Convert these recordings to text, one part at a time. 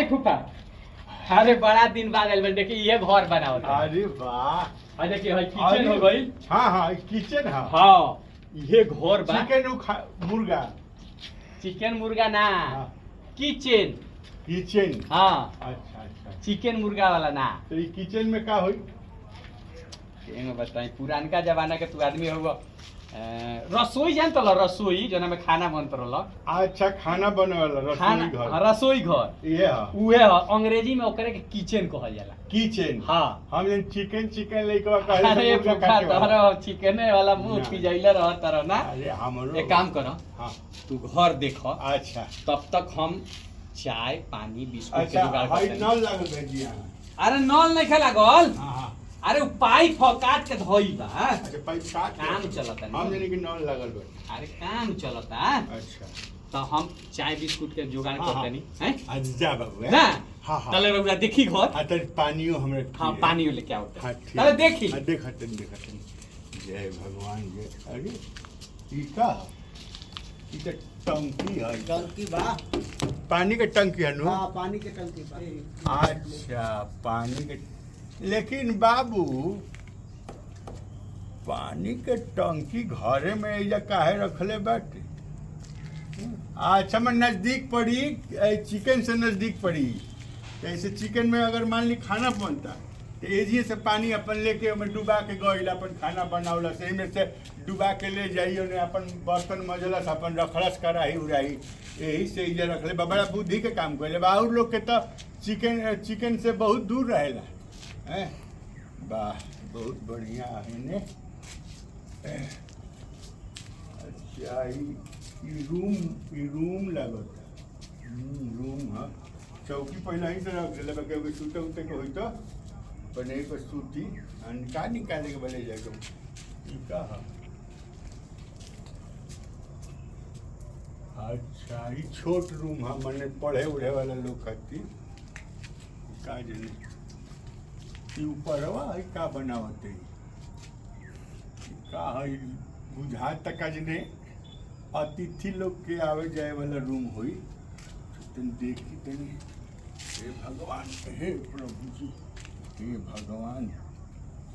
फूफा। अरे बड़ा दिन बाद आइल बन, देखिए ये घर बनाओ। अरे वाह। आ देखिए है किचन हो गई। हाँ हाँ किचन है। हाँ ये घर बा। चिकन मुर्गा। चिकन मुर्गा ना, हाँ। किचन। किचन। हाँ अच्छा अच्छा। चिकन मुर्गा वाला ना। तो ये किचन में का होई? बताई पुरानका जमाना के तू आदमी हो। रसोई जान तो रसोई जो में खाना बनत रहल। अच्छा खाना बने वाला रसोई घर। रसोई घर ये है। उहे है, अंग्रेजी में ओकरे के किचन कहल जाला। किचन। हाँ हम जन चिकन चिकन लेके कहले अरे मुर्गा फूफा काटे वाला। तोहरा चिकन वाला मुंह ना। पिजैले रहत रह ना। अरे हमरो। एक काम कर, हाँ। तू घर देख, अच्छा तब तक हम चाय पानी बिस्कुट के अच्छा। जुगाड़ भाई करते। नल लागल है जी यहाँ। अरे नल नहीं खेला गोल। हाँ हाँ। अरे उ पाइप हो काट के धोई बा। अच्छा पाइप काट के। काम चलता हम जाने कि नल लागल बा। अरे काम चलता। अच्छा। तो हम चाय बिस्कुट के जुगाड़ हाँ, करते नहीं हैं आज जा बाबू है? ना। हाँ हाँ। तले रउरा देखी घर। हाँ तो पानियो हमरे। हाँ पानी लेके आओ। हाँ ठीक। तले देखी। हाँ देखतन देखतन। जय भगवान जय। अरे ई का? ई तो टंकी है। टंकी बा। पानी के टंकी है नु? हाँ पानी के टंकी बा। अच्छा पानी के। लेकिन बाबू पानी के टंकी घरे में एजा काहे रखले बाटे? अच्छा मैं नजदीक पड़ी चिकन से नजदीक पड़ी। जैसे चिकन में अगर मान ली खाना बनता तो एजिए से पानी अपन लेके ओमे डुबा के गइल अपन खाना बनावला सही में से डुबा के ले जाइए ओने अपन बर्तन मजलस अपन रखलस कराही उराही। यही से इधर रखले बा, बड़ा बुद्धि के काम कइले बा। और लोग के तो चिकन से बहुत दूर रहेला हैं। वाह बहुत बढ़िया है ने। अच्छा ई रूम लगता। रूम है। चौकी पहले ही से रख दिले बा, क्योंकि सूते उते के होई तो बने पर सूती का निकाले के बोले जाए। ई का है? अच्छा ई छोट रूम है, मने पढ़े उढ़े वाला लोग खातिर का जने। ई ऊपरवा है का बनावत है? का है बुझात तक का जने अतिथि लोग के आवे जाए वाला रूम होई। तन देखी तनी। हे भगवान हे प्रभु जी हे भगवान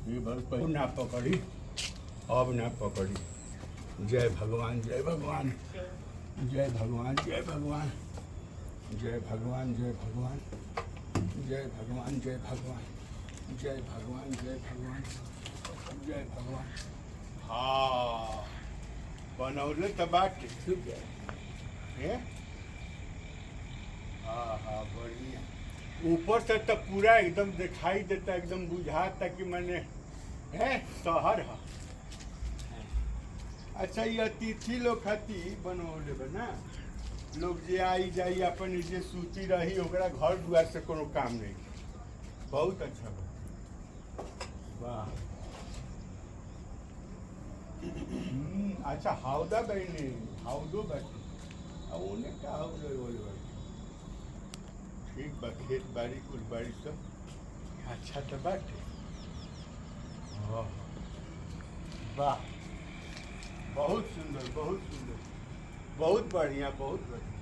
हे भगवान ना पकड़ी अब ना पकड़ी। जय भगवान जय भगवान जय भगवान जय भगवान जय भगवान जय भगवान जय भगवान जय भगवान जय भगवान जय भगवान जय भगवान। हाँ बनौले तो बाटे है। हाँ हाँ बढ़िया। ऊपर से तो पूरा एकदम दिखाई देता, एकदम बुझाता कि मैंने है शहर है। अच्छा ये अतिथि लोग खाती बनौले बना। लोग जे आई जाई अपन जे सूती रही ओकरा घर दुआर से कोनो काम नहीं। बहुत अच्छा बा। वाह। अच्छा हाउदा बहने हाउदो बाटी। अब उन्हें क्या हाउदा बोले बाटी? ठीक बा खेत बाड़ी कुल बाड़ी सब अच्छा तो बाटे। वाह बहुत सुंदर बहुत सुंदर बहुत बढ़िया बहुत बढ़िया।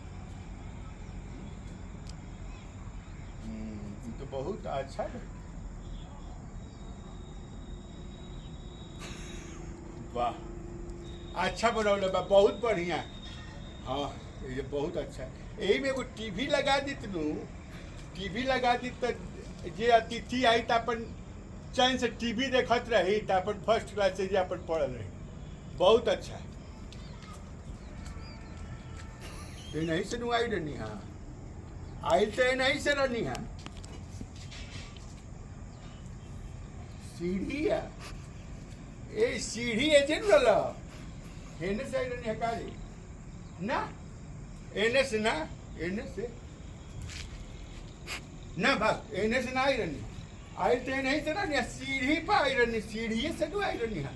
ये तो बहुत अच्छा है। वाह अच्छा बनौले बा बहुत बढ़िया। हाँ ये बहुत अच्छा है। यही में एगो टीवी लगा दी तू। टीवी लगा दी तो जे अतिथि आई तो अपन चैन से टीवी देखत रही तो अपन फर्स्ट क्लास से जे अपन पढ़ल रही। बहुत अच्छा है। ये नहीं से नु आई रहनी। हाँ आई तो ये नहीं से रहनी। हाँ सीढ़ी है ए सीढ़ी एजेंट वाला हेने से आई रहनी है काली ना एने से ना एने से ना बस एने से ना आई रहनी। आई तो नहीं से रहनी सीढ़ी पर आई रहनी। सीढ़ी से तो आई रहनी है।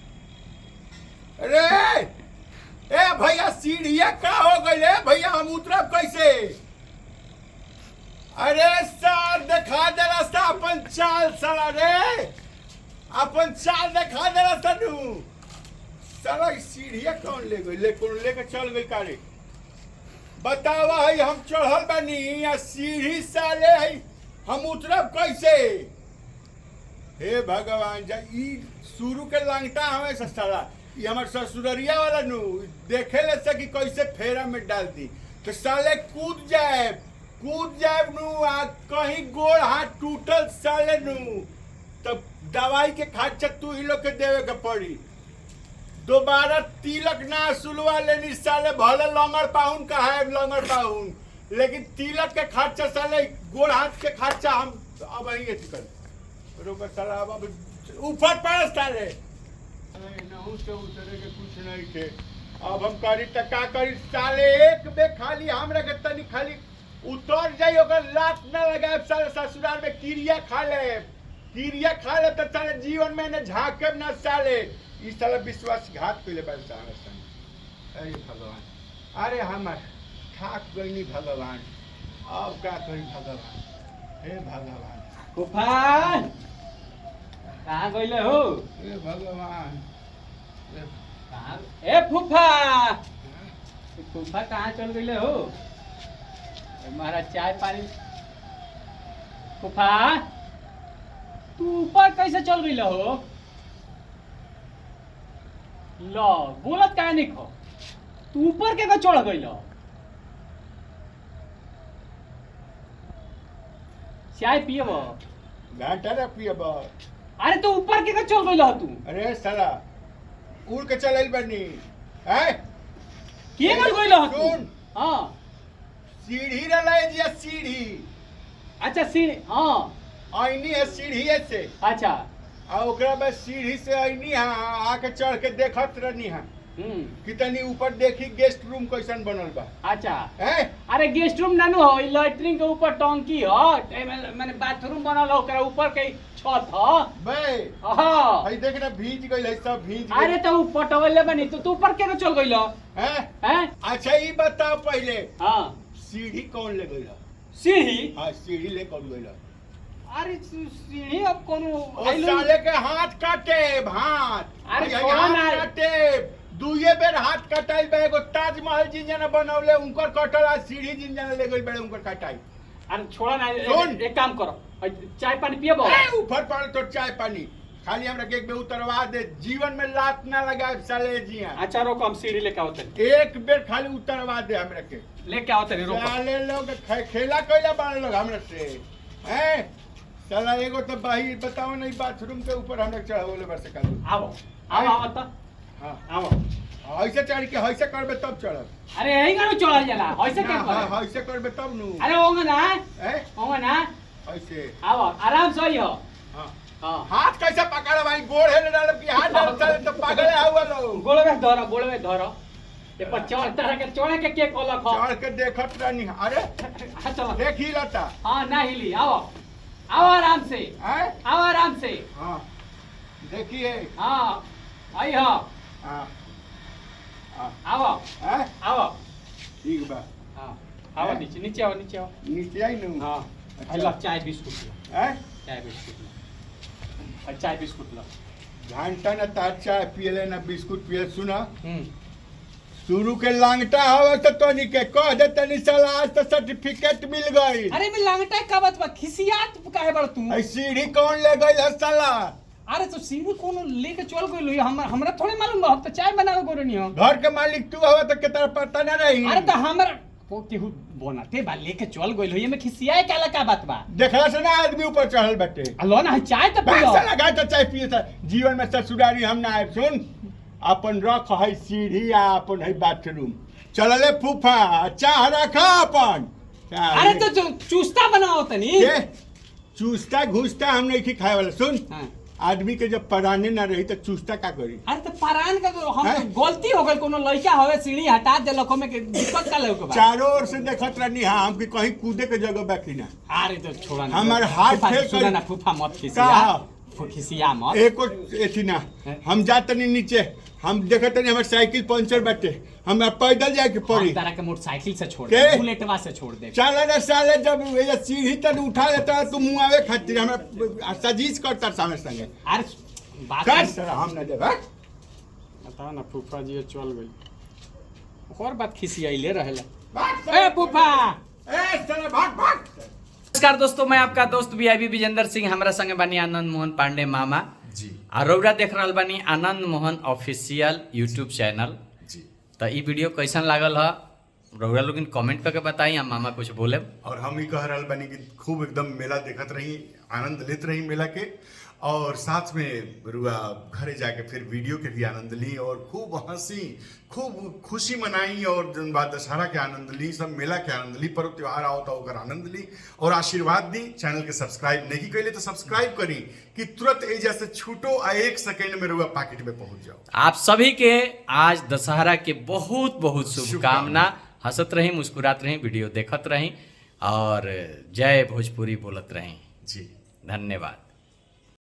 अरे ए भैया सीढ़िया का हो गई है भैया हम उतरब कैसे? अरे सर दिखा दे रास्ता अपन चाल साला रे अपन चाल दिखा दे रास्ता तू साला। सीढ़िया कौन ले गई? कौन लेके चल गई कारे? बतावा है हम चढ़ल बानी या सीढ़ी साले है हम उतरब कैसे? हे भगवान जा ई शुरू के लंगटा हमें साला ये हमार ससुररिया वाला नु देखे ले से कि कैसे फेरा में डाल दी तो साले कूद जाए नु आ कहीं गोड़ हाथ टूटल साले नु तब दवाई के खर्चा तू ही लोग के देवे के पड़ी। दोबारा तिलक ना सुलवा लेनी साले भले लंगर पाउन का है लंगर पाउन लेकिन तिलक के खर्चा साले गोड़ हाथ के खर्चा हम अब यही कर रोक साला अब ऊपर पड़ साले नहू से उतरे के कुछ नहीं थे। अब हम करी त का करी साले एक बे खाली हमरा के तनी खाली उतर जाई ओकर लात ना लगाए साले ससुराल में किरिया खा ले तो साले जीवन में न झाके ना साले ई साला विश्वासघात कइले बा साले संग। अरे भगवान अरे हमर थाक गइनी भगवान अब का करी भगवान हे भगवान फूफा कहाँ गइले हो? हे भगवान ए फूफा फूफा कहाँ चल गइले हो? महाराज चाय पानी। फूफा तू ऊपर कैसे चल गइले हो? लो बोलत काहे नहीं खो? तू ऊपर के चढ़ गइल? चाय पियब? घाटा रे पियब। अरे तो ऊपर के चल गइल तू? अरे साला उड़ के चल बनी है के गइल तू? सुन हां सीढ़ी रला जिया सीढ़ी। अच्छा सीढ़ी हाँ आईनी है सीढ़ी से अच्छा आ ओकरा बाद सीढ़ी से आईनी है आके चढ़ के देखत रहनी है कितनी ऊपर देखी गेस्ट रूम कैसन बनल बा। अच्छा है अरे गेस्ट रूम नानू हो लैट्रिन के ऊपर टंकी ह माने बाथरूम बनल हो ओकरा ऊपर के छत ह बे हां भाई देख ना भीज गइल है सब भीज गइल। अरे तो ऊपर टवले बनी तो तू ऊपर के चल गइल हैं अच्छा ई बताओ पहले हां सीढ़ी कौन ले गइल? सीढ़ी? हां सीढ़ी ले कौन गइल? अरे सीढ़ी अब कोनो ओ साले के हाथ काटे हाथ अरे ये छोड़ा हाथ ना। काटे दुए बेर हाथ कटाई बे एगो ताजमहल जिन जना बनौले उनकर कटल आ सीढ़ी जिन जना ले गइल बे उनकर कटाई। अरे छोड़ा ना सुन। एक काम करो चाय पानी पियब? ऊपर पड़ तो चाय पानी खाली हमरा के एक बे उतरवा दे जीवन में लात ना लगाए साले जिया। अच्छा रोको हम सीढ़ी लेके आवत एक बेर खाली उतरवा दे हमरा के लेके आवत रोको। साले लोग खेला कइला बाड़ लोग हमरा से हैं साला एगो तो बाही बताओ नहीं बाथरूम के ऊपर हमरा चढ़ावले बरसे कालू। आओ आओ आओ त हां आओ ऐसे चढ़ के ऐसे करबे तब चढ़ब। अरे यही गाड़ी चढ़ल जाला ऐसे के हां करे? ऐसे करबे तब नु। अरे होंगे ना हैं होंगे ना ऐसे आओ आराम से ही हो। हां हां हाथ कैसे पकड़ भाई गोड़ हेले डाल की हाथ डाल चले तो पागल है हुआ लोग। गोड़ में धरो ये पर चढ़ तरह के चढ़े के कोलक हो चढ़ के देखत रहनी अरे चलो देख ही लता हां ना हिली आओ आओ आराम से हैं आओ आराम से हां देखिए हां आई हो हां आओ हैं आओ ठीक बा हां आओ नीचे आओ नीचे आई नु। हां अच्छा। चाय बिस्कुट लो हैं चाय बिस्कुट लो और चाय बिस्कुट लो। घंटा न तार चाय पियले न बिस्कुट पियल सुना हम्म शुरू के लांगटा हवा तो तनी के कह दे तनी साला आज तो सर्टिफिकेट मिल गई। अरे मैं लांगटा का बात बा खिसियात काहे बड़ तू? ऐ सीढ़ी कौन ले गई है साला? अरे तो सीढ़ी कोनो लेके चल गइल हमरा थोड़ी मालूम बा हम तो चाय बनावे गोरनी हो। घर के मालिक तू हवा तो केतना पता न रही। अरे तो हमरा को केहू बनाते बा लेके चल गइल हो ये में खिसियाए काला का बात बा? देखला से ना आदमी ऊपर चढ़ल बैठे लो ना चाय तो पियो। पैसा लगा तो चाय पिए था जीवन में ससुरारी हम ना आए सुन अपन रख है सीढ़ी आ अपन है बाथरूम चलले फूफा चाह रखा अपन अरे तो चूस्ता बनाओ तनी के चूस्ता घुसता हम नहीं खाए वाला सुन हाँ। आदमी के जब पराने ना रही तो चूस्ता का करी? अरे तो परान का तो हम हैं? गलती हो गई कोनो लड़का होवे सीढ़ी हटा दे लखो में के दिक्कत का लेके बा। चारों ओर से देखत रहनी हाँ हम कि कहीं कूदे के जगह बाकी ना। अरे तो छोड़ा ना हमार हाथ फूफा, फेर सुना कर- ना फूफा मत खिसिया का? खिसिया मत। एको एथी ना हैं? हम जातनी नीचे हम देखत नहीं हमार साइकिल पंचर बाटे हमरा पैदल जाए के पड़ी। हम तारा के मोटरसाइकिल से छोड़ के? दे बुलेटवा से छोड़ दे। चल रे साले जब ये सीढ़ी तक उठा लेता तू मुंह आवे खातिर हमरा सजीज करता सामने संगे अरे बात कर सर हम ना देब हैं? बता ना फूफा जी चल गई और बात खिसियाइले रहेला। भाग ए फूफा ए साले भाग भाग नमस्कार दोस्तों, मैं आपका दोस्त वीआईपी विजेंद्र सिंह, हमारा संगे बानी आनंद मोहन पांडे मामा जी और रौरा देख रहा बानी Anand Mohan official YouTube channel. जी। तो ये वीडियो कैसन लागल है रौरा लोग कमेंट करके बताई, हम मामा कुछ बोले। और हम ही कह रहल बानी कि खूब एकदम मेला देखत रही, आनंद लेत रही मेला के, और साथ में रुआ घरे जाके फिर वीडियो के भी आनंद ली और खूब हंसी, खूब खुशी मनाई, और जन बात दशहरा के आनंद ली, सब मेला के आनंद ली, पर्व त्योहार आओ तो ओकर आनंद ली और आशीर्वाद दी। चैनल के सब्सक्राइब नहीं कैले तो सब्सक्राइब करी कि तुरंत एजा से छूटो आ 1 सेकेंड में रुआ पैकेट में पहुंच जाओ। आप सभी के आज दशहरा के बहुत बहुत शुभकामना। हंसत रही, मुस्कुरात रही, वीडियो देखत रही और जय भोजपुरी बोलत रही। जी धन्यवाद।